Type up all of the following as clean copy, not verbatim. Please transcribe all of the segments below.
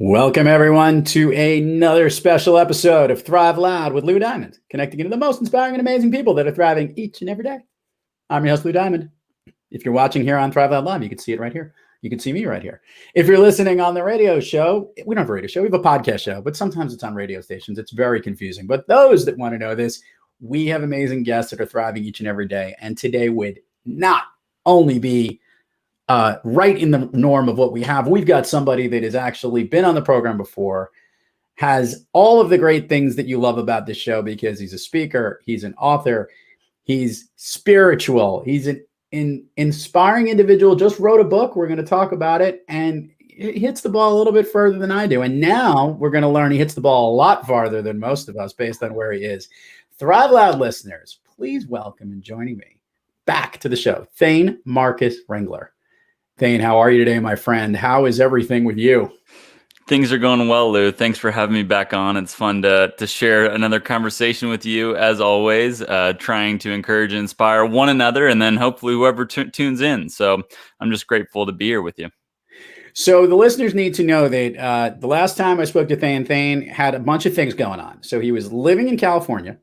Welcome, everyone, to another special episode of Thrive Loud with Lou Diamond, connecting into the most inspiring and amazing people that are thriving each and every day. I'm your host, Lou Diamond. If you're watching here on Thrive Loud Live, you can see it right here. You can see me right here. If you're listening on the radio show, we don't have a radio show, we have a podcast show, but sometimes it's on radio stations. It's very confusing. But those that want to know this, we have amazing guests that are thriving each and every day. And today would not only be right in the norm of what we have. We've got somebody that has actually been on the program before, has all of the great things that you love about this show because he's a speaker, he's an author, he's spiritual, he's an inspiring individual, just wrote a book. We're going to talk about it, and he hits the ball a little bit further than I do. And now we're going to learn he hits the ball a lot farther than most of us based on where he is. Thrive Loud listeners, please welcome and joining me back to the show, Thane Ringler. Thane, how are you today, my friend? How is everything with you? Things are going well, Lou. Thanks for having me back on. It's fun to share another conversation with you, as always, trying to encourage and inspire one another, and then hopefully whoever tunes in. So I'm just grateful to be here with you. So the listeners need to know that the last time I spoke to Thane had a bunch of things going on. So he was living in California.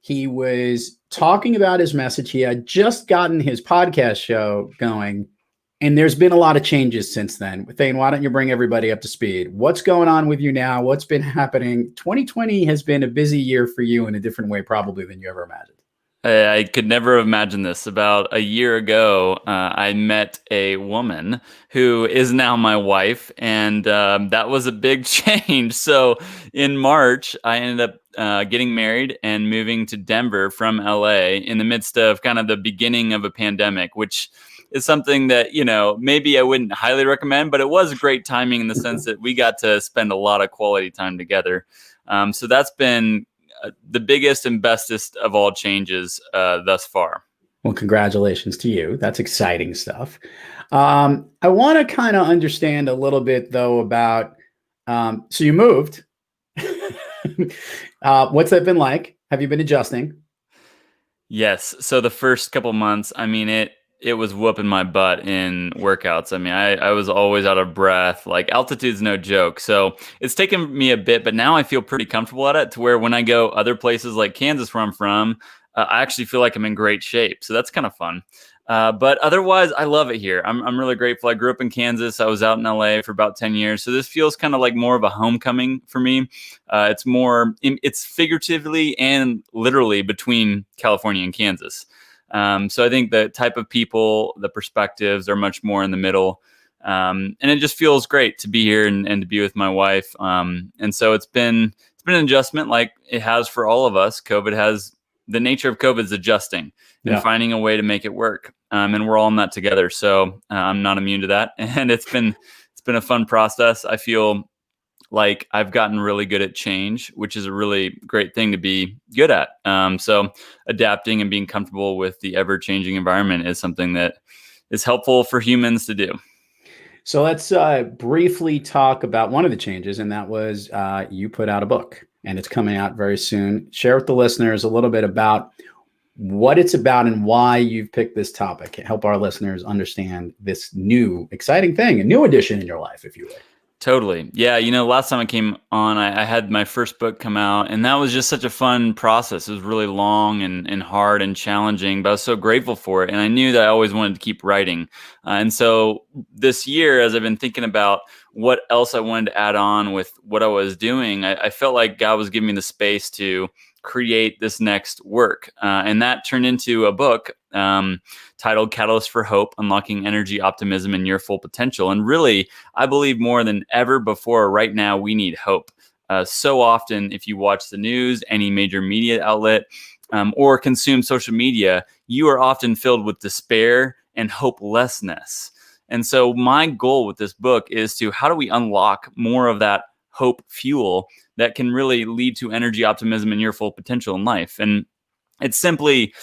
He was talking about his message. He had just gotten his podcast show going. And there's been a lot of changes since then. Thane, why don't you bring everybody up to speed? What's going on with you now? What's been happening? 2020 has been a busy year for you in a different way, probably, than you ever imagined. I could never have imagined this. About a year ago, I met a woman who is now my wife, and that was a big change. So in March, I ended up getting married and moving to Denver from LA in the midst of kind of the beginning of a pandemic, which is something that, maybe I wouldn't highly recommend, but it was great timing in the sense that we got to spend a lot of quality time together. So that's been the biggest and bestest of all changes thus far. Well, congratulations to you. That's exciting stuff. I want to kind of understand a little bit, though, about, so you moved. What's that been like? Have you been adjusting? Yes. So the first couple months, it was whooping my butt in workouts. I was always out of breath. Like, altitude's no joke. So it's taken me a bit, but now I feel pretty comfortable at it to where when I go other places like Kansas, where I'm from, I actually feel like I'm in great shape. So that's kind of fun. But otherwise, I love it here. I'm really grateful. I grew up in Kansas. I was out in LA for about 10 years. So this feels kind of like more of a homecoming for me. It's figuratively and literally between California and Kansas. So I think the type of people, the perspectives are much more in the middle. And it just feels great to be here and to be with my wife. And so it's been an adjustment like it has for all of us. The nature of COVID is adjusting and finding a way to make it work. And we're all in that together. So I'm not immune to that. And it's been a fun process. I feel like I've gotten really good at change, which is a really great thing to be good at. So adapting and being comfortable with the ever-changing environment is something that is helpful for humans to do. So let's briefly talk about one of the changes, and that was you put out a book, and it's coming out very soon. Share with the listeners a little bit about what it's about and why you've picked this topic. Help our listeners understand this new, exciting thing, a new addition in your life, if you will. Totally. Yeah. Last time I came on, I had my first book come out, and that was just such a fun process. It was really long and hard and challenging, but I was so grateful for it. And I knew that I always wanted to keep writing. And so this year, as I've been thinking about what else I wanted to add on with what I was doing, I felt like God was giving me the space to create this next work. And that turned into a book titled Catalyst for Hope, Unlocking Energy, Optimism, and Your Full Potential. And really, I believe more than ever before right now, we need hope. So often, if you watch the news, any major media outlet, or consume social media, you are often filled with despair and hopelessness. And so my goal with this book is how do we unlock more of that hope fuel that can really lead to energy, optimism, and your full potential in life. And it's simply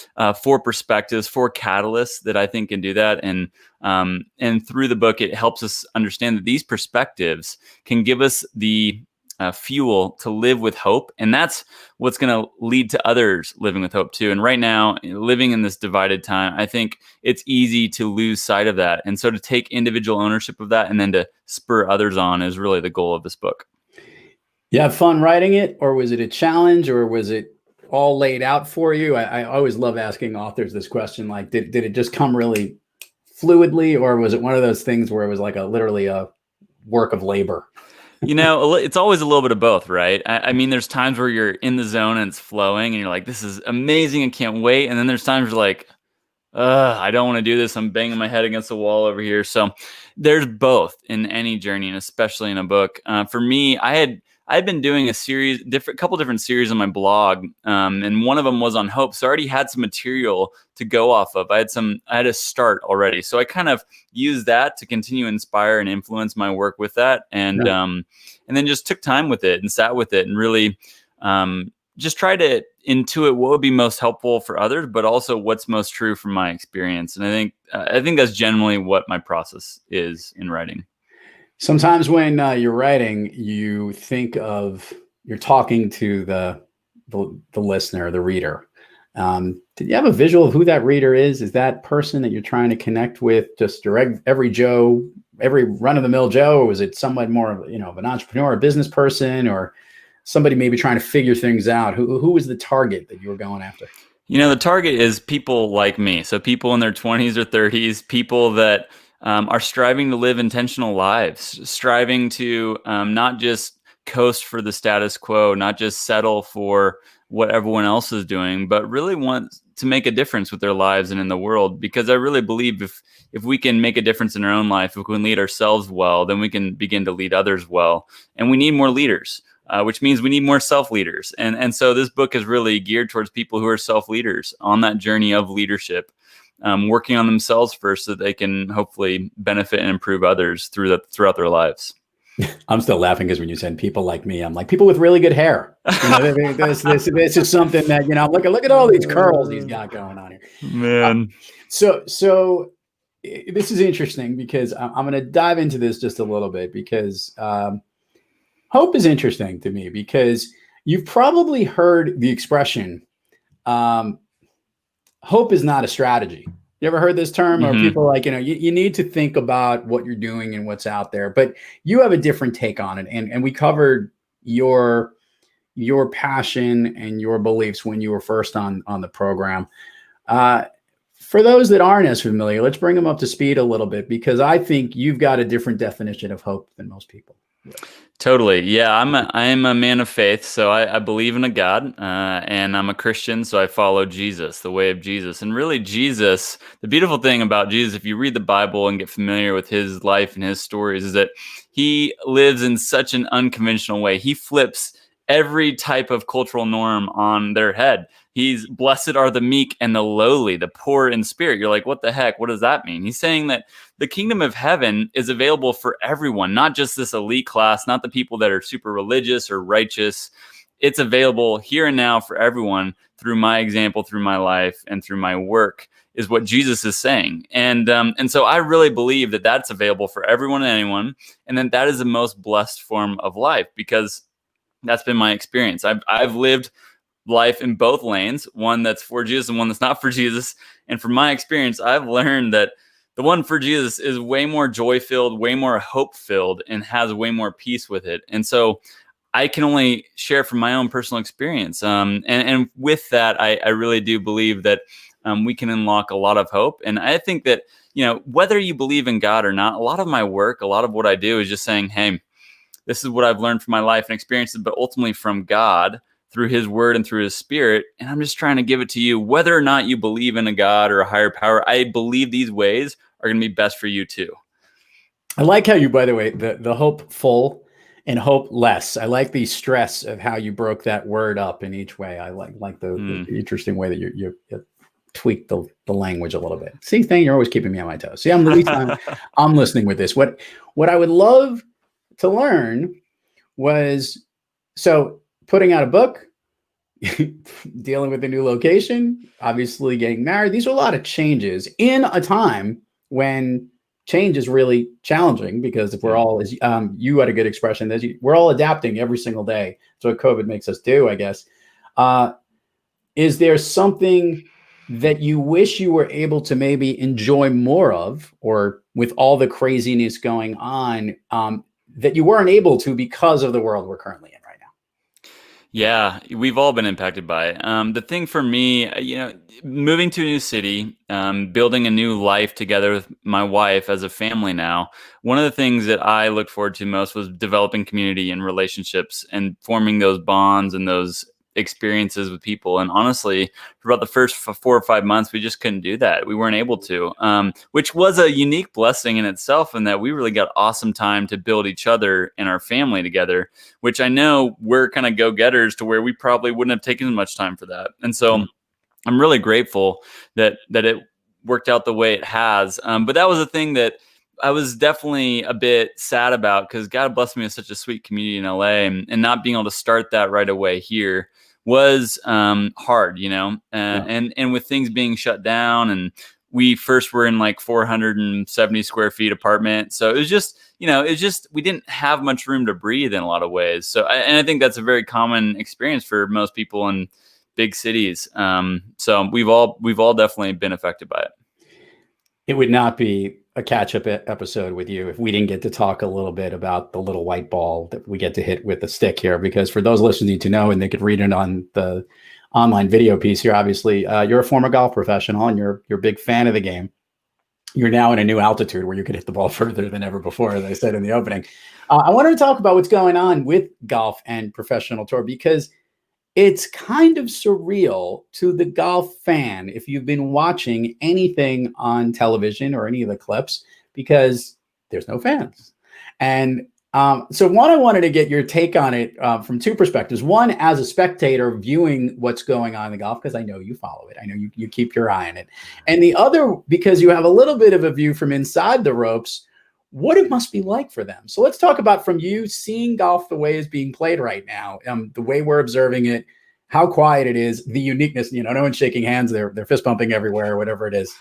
4 perspectives, 4 catalysts that I think can do that. And through the book, it helps us understand that these perspectives can give us the fuel to live with hope. And that's what's going to lead to others living with hope too. And right now, living in this divided time, I think it's easy to lose sight of that. And so to take individual ownership of that and then to spur others on is really the goal of this book. You have fun writing it, or was it a challenge, or was it all laid out for you? I always love asking authors this question. Like, did it just come really fluidly, or was it one of those things where it was like literally a work of labor? It's always a little bit of both, right? I mean, there's times where you're in the zone and it's flowing and you're like, this is amazing and can't wait. And then there's times you're like, I don't want to do this. I'm banging my head against the wall over here. So there's both in any journey, and especially in a book. For me, I'd been doing couple different series on my blog, and one of them was on hope. So I already had some material to go off of. I had a start already. So I kind of used that to continue to inspire and influence my work with that, and then just took time with it and sat with it and really just try to intuit what would be most helpful for others, but also what's most true from my experience. And I think that's generally what my process is in writing. Sometimes when you're writing, you think of you're talking to the listener, the reader. Did you have a visual of who that reader is? Is that person that you're trying to connect with just every Joe, every run-of-the-mill Joe, or was it someone more of an entrepreneur, a business person, or somebody maybe trying to figure things out? Who was the target that you were going after? The target is people like me. So people in their 20s or 30s, people that are striving to live intentional lives, striving to not just coast for the status quo, not just settle for what everyone else is doing, but really want to make a difference with their lives and in the world. Because I really believe if we can make a difference in our own life, if we can lead ourselves well, then we can begin to lead others well. And we need more leaders. Which means we need more self-leaders. And so this book is really geared towards people who are self-leaders on that journey of leadership, working on themselves first so that they can hopefully benefit and improve others throughout their lives. I'm still laughing because when you said people like me, I'm like, people with really good hair. This is something that, look at all these curls he's got going on here. Man. So this is interesting because I'm going to dive into this just a little bit because hope is interesting to me because you've probably heard the expression, hope is not a strategy. You ever heard this term? Or people like, you need to think about what you're doing and what's out there, but you have a different take on it. And we covered your passion and your beliefs when you were first on the program. For those that aren't as familiar, let's bring them up to speed a little bit, because I think you've got a different definition of hope than most people. Totally. Yeah, I am a man of faith, so I believe in a God, and I'm a Christian, so I follow Jesus, the way of Jesus. And really Jesus, the beautiful thing about Jesus, if you read the Bible and get familiar with his life and his stories, is that he lives in such an unconventional way. He flips every type of cultural norm on their head. He's blessed are the meek and the lowly, the poor in spirit. You're like, what the heck? What does that mean? He's saying that the kingdom of heaven is available for everyone, not just this elite class, not the people that are super religious or righteous. It's available here and now for everyone through my example, through my life, and through my work, is what Jesus is saying. And so I really believe that that's available for everyone and anyone, and then that is the most blessed form of life, because that's been my experience. I've lived life in both lanes, one that's for Jesus and one that's not for Jesus. And from my experience, I've learned that the one for Jesus is way more joy-filled, way more hope-filled, and has way more peace with it. And so I can only share from my own personal experience. And with that, I really do believe that we can unlock a lot of hope. And I think that, whether you believe in God or not, a lot of my work, a lot of what I do is just saying, hey, this is what I've learned from my life and experiences, but ultimately from God through his word and through his spirit. And I'm just trying to give it to you, whether or not you believe in a God or a higher power. I believe these ways are going to be best for you too. I like how you, by the way, the hopeful and hopeless. I like the stress of how you broke that word up in each way. I like the interesting way that you tweaked the language a little bit. See, Thane, you're always keeping me on my toes. See, I'm listening with this. What I would love to learn was, so putting out a book, dealing with a new location, obviously getting married. These are a lot of changes in a time when change is really challenging because if we're all, as you had a good expression, that we're all adapting every single day. So what COVID makes us do, I guess. Is there something that you wish you were able to maybe enjoy more of, or with all the craziness going on, that you weren't able to because of the world we're currently in right now? Yeah, we've all been impacted by it. The thing for me, moving to a new city, building a new life together with my wife as a family now, one of the things that I looked forward to most was developing community and relationships and forming those bonds and those experiences with people. And honestly, for about the first 4 or 5 months, we just couldn't do that. We weren't able to, which was a unique blessing in itself, in that we really got awesome time to build each other and our family together, which I know we're kind of go-getters to where we probably wouldn't have taken as much time for that. And so I'm really grateful that it worked out the way it has. But that was a thing that I was definitely a bit sad about, because God blessed me with such a sweet community in LA, and not being able to start that right away here was hard, and with things being shut down, and we first were in like 470 square feet apartment. So it was just, we didn't have much room to breathe in a lot of ways. So, I think that's a very common experience for most people in big cities. So we've all definitely been affected by it. It would not be a catch-up episode with you if we didn't get to talk a little bit about the little white ball that we get to hit with a stick here, because for those listening to know, and they could read it on the online video piece here, obviously, you're a former golf professional and you're a big fan of the game. You're now in a new altitude where you could hit the ball further than ever before, as I said in the opening. I wanted to talk about what's going on with golf and professional tour, because it's kind of surreal to the golf fan if you've been watching anything on television or any of the clips, because there's no fans. And so I wanted to get your take on it from two perspectives. One, as a spectator viewing what's going on in the golf, because I know you follow it. I know you keep your eye on it. And the other, because you have a little bit of a view from inside the ropes, what it must be like for them. So let's talk about, from you seeing golf the way it's being played right now, the way we're observing it, how quiet it is, the uniqueness, no one's shaking hands, they're fist bumping everywhere, whatever it is.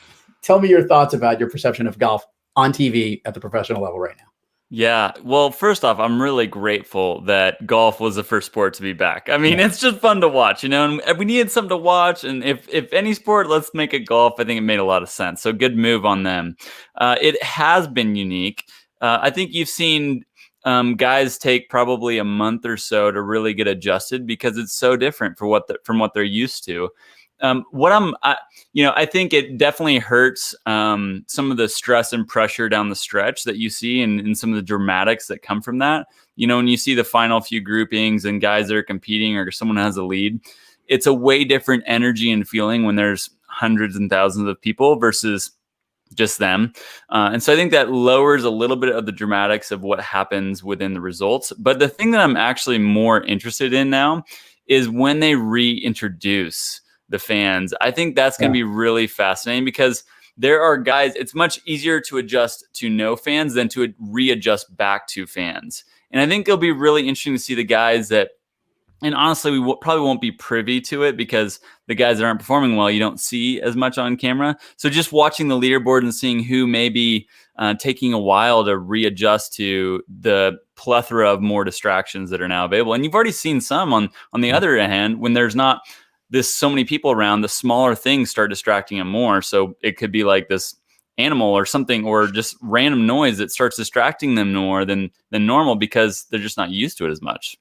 Tell me your thoughts about your perception of golf on TV at the professional level right now. Yeah. Well, first off, I'm really grateful that golf was the first sport to be back. I mean, It's just fun to watch, and we needed something to watch. And if any sport, let's make it golf. I think it made a lot of sense. So good move on them. It has been unique. I think you've seen guys take probably a month or so to really get adjusted, because it's so different from what they're used to. I think it definitely hurts some of the stress and pressure down the stretch that you see, and some of the dramatics that come from that. When you see the final few groupings and guys that are competing, or someone has a lead, it's a way different energy and feeling when there's hundreds and thousands of people versus just them. And so I think that lowers a little bit of the dramatics of what happens within the results. But the thing that I'm actually more interested in now is when they reintroduce the fans. I think that's going to be really fascinating, because there are guys, it's much easier to adjust to no fans than to readjust back to fans. And I think it'll be really interesting to see the guys that, and honestly, we probably won't be privy to it, because the guys that aren't performing well, you don't see as much on camera. So just watching the leaderboard and seeing who may be taking a while to readjust to the plethora of more distractions that are now available. And you've already seen some on the other hand, when there's not so many people around, the smaller things start distracting them more. So it could be like this animal or something, or just random noise that starts distracting them more than normal, because they're just not used to it as much.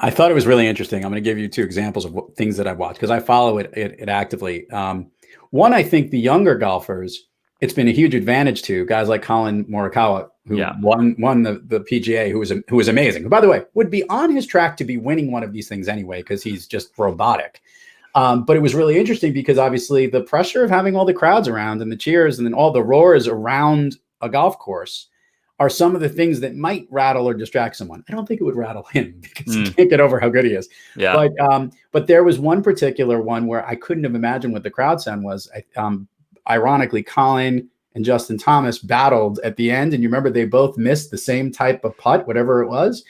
I thought it was really interesting. I'm going to give you two examples of things that I've watched, because I follow it actively. One, I think the younger golfers, it's been a huge advantage to guys like Colin Morikawa, who won the PGA, who was amazing. Who, by the way, would be on his track to be winning one of these things anyway, because he's just robotic. But it was really interesting because obviously the pressure of having all the crowds around and the cheers and then all the roars around a golf course are some of the things that might rattle or distract someone. I don't think it would rattle him, because he can't get over how good he is. Yeah. But there was one particular one where I couldn't have imagined what the crowd sound was. Ironically, Colin and Justin Thomas battled at the end, and you remember they both missed the same type of putt, whatever it was.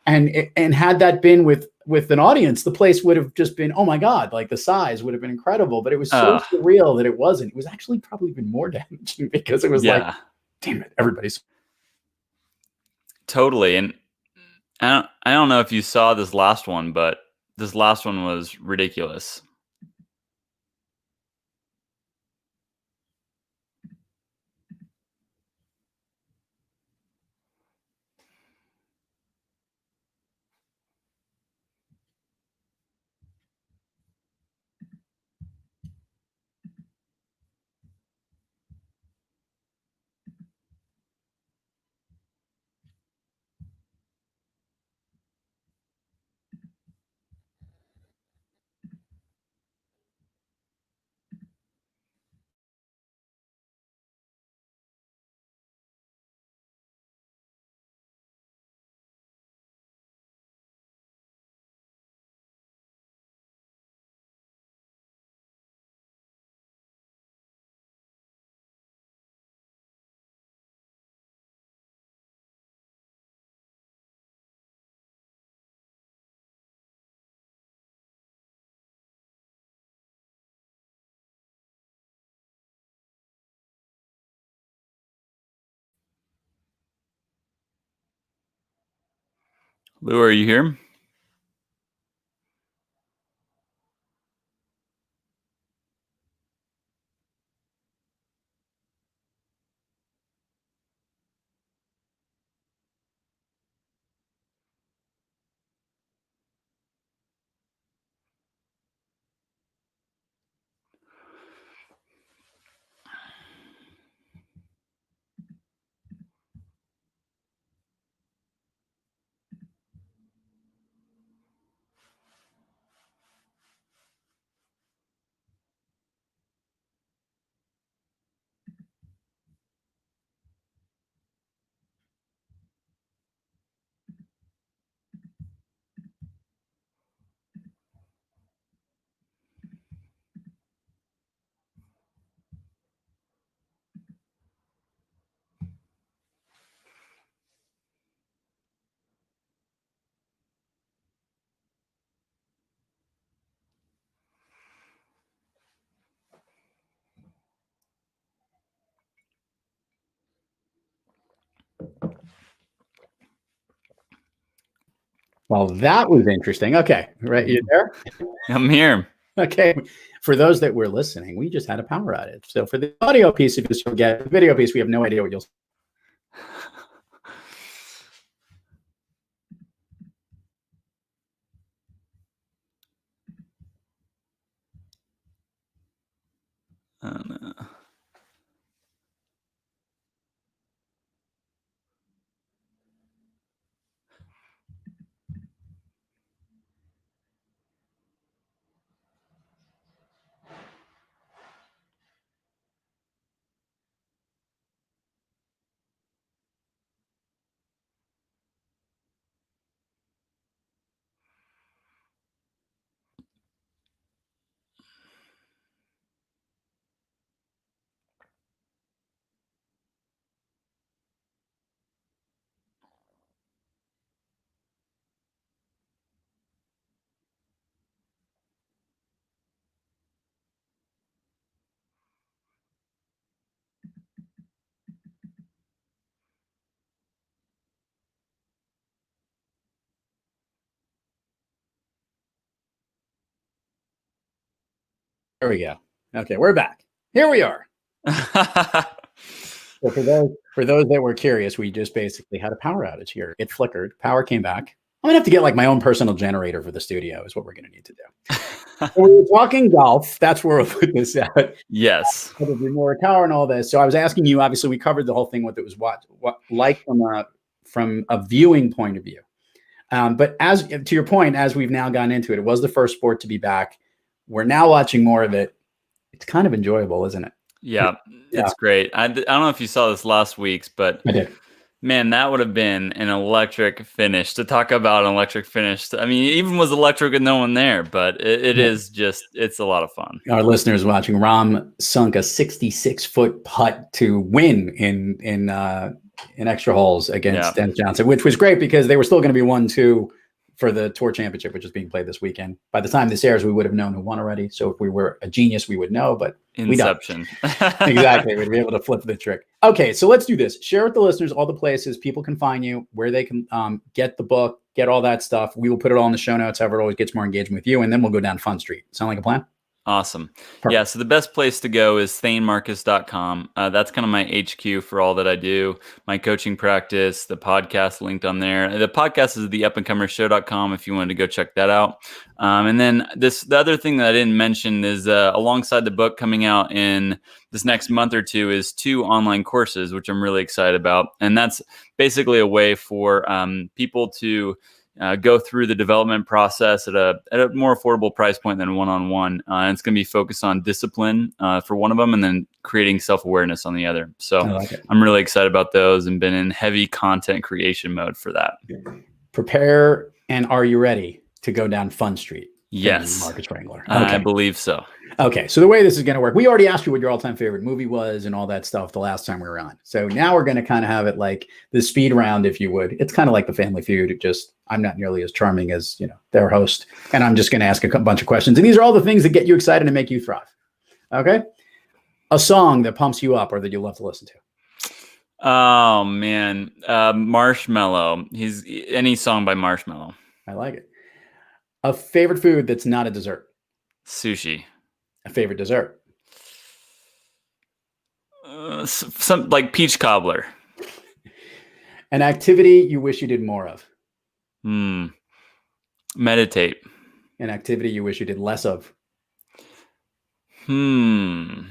And had that been with an audience, the place would have just been, oh my God, like the size would have been incredible. But it was so surreal that it wasn't. It was actually probably even more damaging, because it was like damn it, everybody's Totally. And I don't know if you saw this last one, but this last one was ridiculous. Lou, are you here? well, that was interesting. Okay, right, you there? I'm here. Okay. For those that were listening, we just had a power outage. So for the audio piece of this, you'll get the video piece. We have no idea what you'll see. I don't know. There we go. Okay, we're back. Here we are. So for those that were curious, we just basically had a power outage here. It flickered. Power came back. I'm gonna have to get like my own personal generator for the studio. Is what we're gonna need to do. So we were talking golf. That's where we'll put this out. Yes. Probably more tower and all this. So I was asking you. Obviously, we covered the whole thing. What it was, what like from a viewing point of view. But as to your point, as we've now gone into it, it was the first sport to be back. We're now watching more of it. It's kind of enjoyable, isn't it? Yeah, it's great. I don't know if you saw this last week's, but I did. Man, that would have been an electric finish. To talk about an electric finish, I mean, it even was electric with no one there, but it is just, it's a lot of fun. Our listeners watching, Rom sunk a 66-foot putt to win in extra holes against Dennis Johnson, which was great because they were still going to be 1-2 for the tour championship, which is being played this weekend. By the time this airs, we would have known who won already. So if we were a genius, we would know, but Inception. we don't. Exactly. We'd be able to flip the trick. Okay, so let's do this. Share with the listeners all the places people can find you, where they can get the book, get all that stuff. We will put it all in the show notes. However, it always gets more engagement with you, and then we'll go down Fun Street. Sound like a plan? Awesome. Perfect. Yeah, so the best place to go is thanemarcus.com. That's kind of my HQ for all that I do, my coaching practice, the podcast linked on there. The podcast is the upandcomershow.com if you wanted to go check that out. And then the other thing that I didn't mention is alongside the book coming out in this next month or two is 2 online courses, which I'm really excited about. And that's basically a way for people to go through the development process at a more affordable price point than one-on-one. And it's going to be focused on discipline for one of them and then creating self-awareness on the other. So I'm really excited about those and been in heavy content creation mode for that. Prepare and are you ready to go down Fun Street? Yes. Marcus Ringler. Okay. I believe so. Okay, so the way this is going to work, we already asked you what your all-time favorite movie was and all that stuff the last time we were on. So now we're going to kind of have it like the speed round, if you would. It's kind of like the Family Feud. Just I'm not nearly as charming as their host, and I'm just going to ask a bunch of questions. And these are all the things that get you excited and make you thrive. Okay, a song that pumps you up or that you love to listen to. Oh man, Marshmello. Any song by Marshmello. I like it. A favorite food that's not a dessert. Sushi. A favorite dessert. Some like peach cobbler. An activity you wish you did more of. Meditate. An activity you wish you did less of. I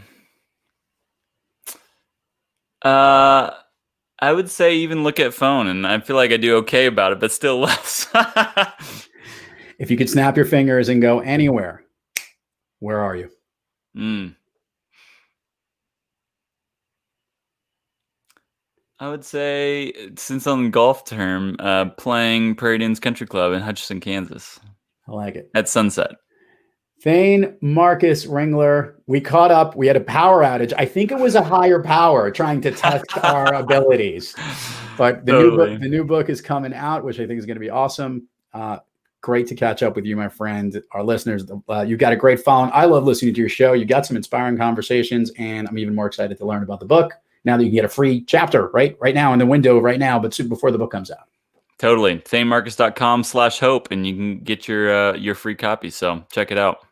would say even look at phone, and I feel like I do okay about it, but still less. If you could snap your fingers and go anywhere, where are you? I would say, since on golf term, playing Prairie Dunes Country Club in Hutchinson, Kansas. I like it. At sunset. Thane Marcus Ringler, we caught up. We had a power outage. I think it was a higher power trying to test our abilities. But the new book is coming out, which I think is going to be awesome. Great to catch up with you, my friend. Our listeners, you've got a great following. I love listening to your show. You got some inspiring conversations, and I'm even more excited to learn about the book now that you can get a free chapter right now in the window right now, but soon before the book comes out. Totally. ThaneMarcus.com/hope, and you can get your free copy. So check it out.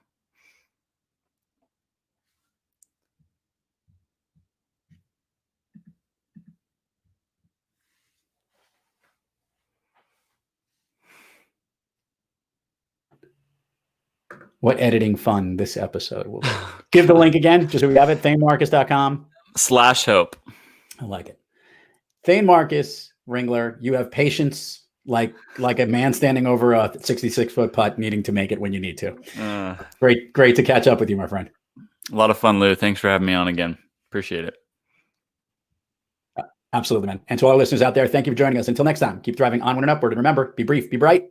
What editing fun this episode will be. Give the link again, just so we have it, ThaneMarcus.com/hope. I like it. Thane Marcus Ringler, you have patience like a man standing over a 66-foot putt needing to make it when you need to. Great to catch up with you, my friend. A lot of fun, Lou. Thanks for having me on again. Appreciate it. Absolutely, man. And to all our listeners out there, thank you for joining us. Until next time, keep thriving onward and upward. And remember, be brief, be bright,